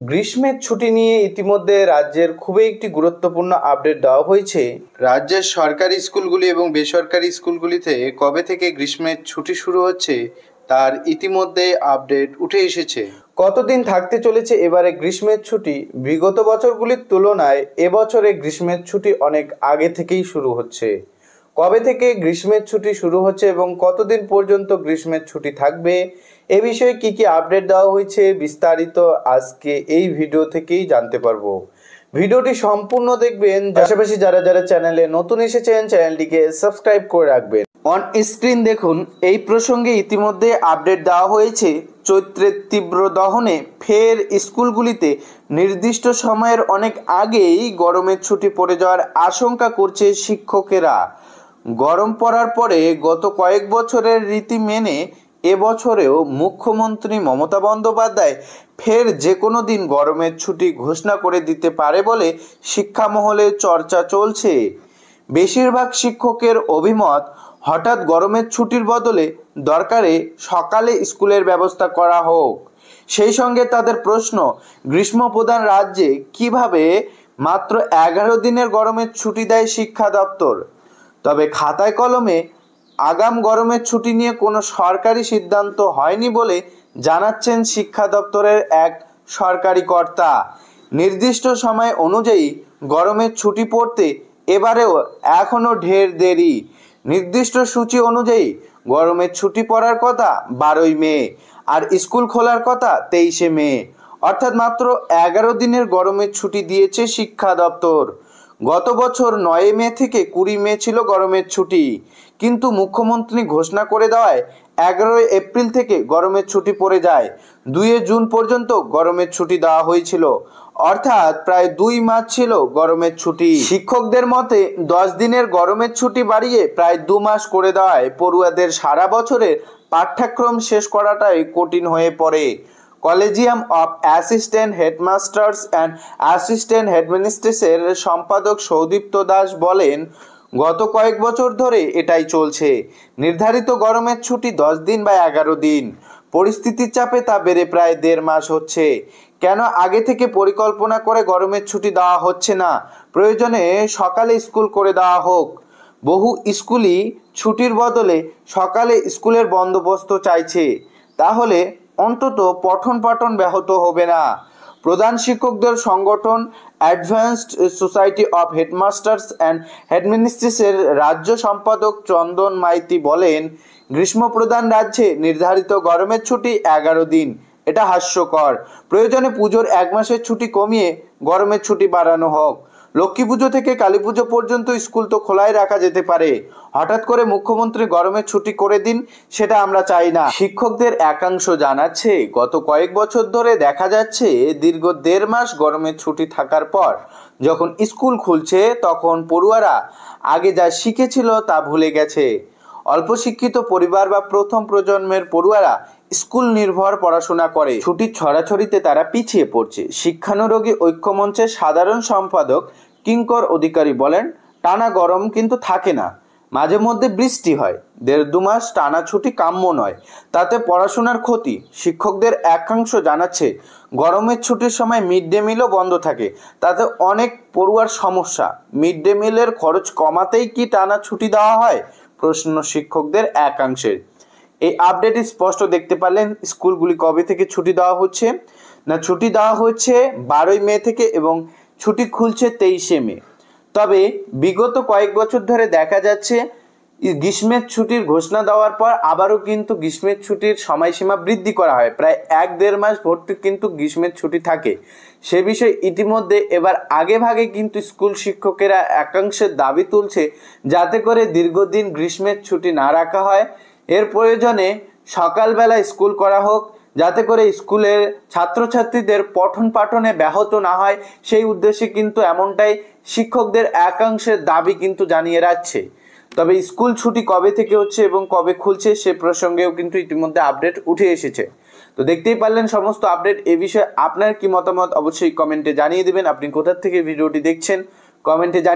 গ্রীষ্মের ছুটি নিয়ে ইতিমধ্যে রাজ্যের খুবই একটি গুরুত্বপূর্ণ আপডেট দেওয়া হয়েছে। রাজ্যের সরকারি স্কুলগুলি এবং বেসরকারি স্কুলগুলিতে কবে থেকে গ্রীষ্মের ছুটি শুরু হচ্ছে তার ইতিমধ্যে আপডেট উঠে এসেছে। কতদিন থাকতে চলেছে এবারে গ্রীষ্মের ছুটি? বিগত বছরগুলির তুলনায় এবছরে গ্রীষ্মের ছুটি অনেক আগে থেকেই শুরু হচ্ছে। কবে থেকে গ্রীষ্মের ছুটি শুরু হচ্ছে এবং কতদিন পর্যন্ত গ্রীষ্মের ছুটি থাকবে এ বিষয়ে কি আপডেট দেওয়া হয়েছে বিস্তারিত আজকে এই ভিডিও থেকেই জানতে পারবো। ভিডিওটি সম্পূর্ণ দেখবেন, পাশাপাশি যারা যারা চ্যানেলে নতুন এসেছেন চ্যানেলটিকে সাবস্ক্রাইব করে রাখবেন। অন স্ক্রিন দেখুন, এই প্রসঙ্গে ইতিমধ্যে আপডেট দেওয়া হয়েছে। চৈত্রের তীব্র দহনে ফের স্কুলগুলিতে নির্দিষ্ট সময়ের অনেক আগেই গরমের ছুটি পড়ে যাওয়ার আশঙ্কা করছে শিক্ষকেরা। গরম পড়ার পরে গত কয়েক বছরের রীতি মেনে এবছরেও মুখ্যমন্ত্রী মমতা বন্দ্যোপাধ্যায় ফের যে কোনো দিন গরমের ছুটি ঘোষণা করে দিতে পারে বলে শিক্ষা মহলে চর্চা চলছে। বেশিরভাগ শিক্ষকের অভিমত, হঠাৎ গরমের ছুটির বদলে দরকারে সকালে স্কুলের ব্যবস্থা করা হোক। সেই সঙ্গে তাদের প্রশ্ন, গ্রীষ্মপ্রধান রাজ্যে কিভাবে মাত্র 11 দিনের গরমের ছুটি দেয় শিক্ষা দপ্তর। তবে খাতায় কলমে আগাম গরমের ছুটি নিয়ে কোনো সরকারি সিদ্ধান্ত হয়নি বলে জানাচ্ছেন শিক্ষা দপ্তরের এক সরকারি কর্তা। নির্দিষ্ট সময় অনুযায়ী গরমের ছুটি পড়তে এবারেও এখনও ঢের দেরি। নির্দিষ্ট সূচি অনুযায়ী গরমের ছুটি পড়ার কথা 12ই মে আর স্কুল খোলার কথা 23শে মে, অর্থাৎ মাত্র 11 দিনের গরমের ছুটি দিয়েছে শিক্ষা দপ্তর। গত বছর 9 মে থেকে 20 মে ছিল গরমের ছুটি, কিন্তু মুখ্যমন্ত্রী ঘোষণা করে দেওয়ায় 11 এপ্রিল থেকে গরমের ছুটি পড়ে যায়। 2 জুন পর্যন্ত গরমের ছুটি দেওয়া হয়েছিল, অর্থাৎ প্রায় 2 মাস ছিল গরমের ছুটি। শিক্ষকদের মতে 10 দিনের গরমের ছুটি বাড়িয়ে প্রায় 2 মাস করে দেওয়ায় পড়ুয়াদের সারা বছরের পাঠ্যক্রম শেষ করাটাই কঠিন হয়ে পড়ে। Collegium of assistant headmasters and assistant হেডমিনিস্ট্রেসের সম্পাদক সৌদীপ্ত দাস বলেন, গত কয়েক বছর ধরে এটাই চলছে। নির্ধারিত গরমের ছুটি 10 দিন বা 11 দিন। পরিস্থিতির চাপে তা বেড়ে প্রায় 1.5 মাস হচ্ছে। কেন আগে থেকে পরিকল্পনা করে গরমের ছুটি দেওয়া হচ্ছে না? প্রয়োজনে সকালে স্কুল করে দেওয়া হোক। বহু স্কুলই ছুটির বদলে সকালে স্কুলের বন্দোবস্ত চাইছে, তাহলে অন্তত পঠন পাঠন ব্যাহত হবে না। প্রধান শিক্ষকদের সংগঠন advanced society of headmasters and হেডমিনিস্ট্রেসের রাজ্য সম্পাদক চন্দন মাইতি বলেন, গ্রীষ্মপ্রধান রাজ্যে নির্ধারিত গরমের ছুটি 11 দিন। এটা হাস্যকর। প্রয়োজনে পুজোর 1 মাসের ছুটি কমিয়ে গরমের ছুটি বাড়ানো হোক। লক্ষ্মী পুজো থেকে কালী পুজো পর্যন্ত স্কুল তো খোলাই রাখা যেতে পারে। হঠাৎ করে মুখ্যমন্ত্রী গরমের ছুটি করে দিন, সেটা আমরা চাই না। শিক্ষকদের একাংশ জানাচ্ছে, গত কয়েক বছর ধরে দেখা যাচ্ছে দীর্ঘ 1.5 মাস গরমের ছুটি থাকার পর যখন স্কুল খুলছে তখন পড়ুয়ারা আগে যা শিখেছিল তা ভুলে গেছে। অল্প শিক্ষিত পরিবার বা প্রথম প্রজন্মের পড়ুয়ারা স্কুল নির্ভর পড়াশোনা করে, ছুটির ছড়াছড়িতে তারা পিছিয়ে পড়ছে। শিক্ষানুরাগী ঐক্যমঞ্চের সাধারণ সম্পাদক কিঙ্কর অধিকারী বলেন, টানা গরম কিন্তু থাকে না, মাঝে মধ্যে বৃষ্টি হয়। 1.5-2 মাস টানা ছুটি কাম্য নয়, তাতে পড়াশোনার ক্ষতি। শিক্ষকদের একাংশ জানাচ্ছে, গরমের ছুটির সময় মিড ডে মিলও বন্ধ থাকে, তাতে অনেক পড়ুয়ার সমস্যা। মিড ডে মিলের খরচ কমাতেই কি টানা ছুটি দেওয়া হয়? প্রশ্ন শিক্ষকদের একাংশের। এই আপডেট স্পষ্ট দেখতে পারলেন, স্কুলগুলি কবে থেকে ছুটি দেওয়া হচ্ছে না, ছুটি দেওয়া হচ্ছে 12ই মে থেকে এবং ছুটি খুলছে 23শে মে। তবে বিগত কয়েক বছর ধরে দেখা যাচ্ছে গ্রীষ্মের ছুটির ঘোষণা দেওয়ার পর আবারও কিন্তু গ্রীষ্মের ছুটির সময়সীমা বৃদ্ধি করা হয়। প্রায় 1-1.5 মাস ভর্তি কিন্তু গ্রীষ্মের ছুটি থাকে। সে বিষয়ে ইতিমধ্যে এবার আগে ভাগে কিন্তু স্কুল শিক্ষকেরা একাংশের দাবি তুলছে, যাতে করে দীর্ঘদিন গ্রীষ্মের ছুটি না রাখা হয়। এর প্রয়োজনে সকালবেলা স্কুল করা হোক, যাতে করে স্কুলের ছাত্রছাত্রীদের পঠন পাঠনে ব্যাহত না হয়। সেই উদ্দেশ্যে কিন্তু এমনটাই শিক্ষকদের একাংশের দাবি কিন্তু জানিয়ে রাখছে। তবে স্কুল ছুটি কবে থেকে হচ্ছে এবং কবে খুলছে সে প্রসঙ্গেও কিন্তু ইতিমধ্যে আপডেট উঠে এসেছে। তো দেখতেই পারলেন সমস্ত আপডেট। এ বিষয়ে আপনার কি মতামত অবশ্যই কমেন্টে জানিয়ে দেবেন। আপনি কোথা থেকে ভিডিওটি দেখছেন কমেন্টে জানিয়ে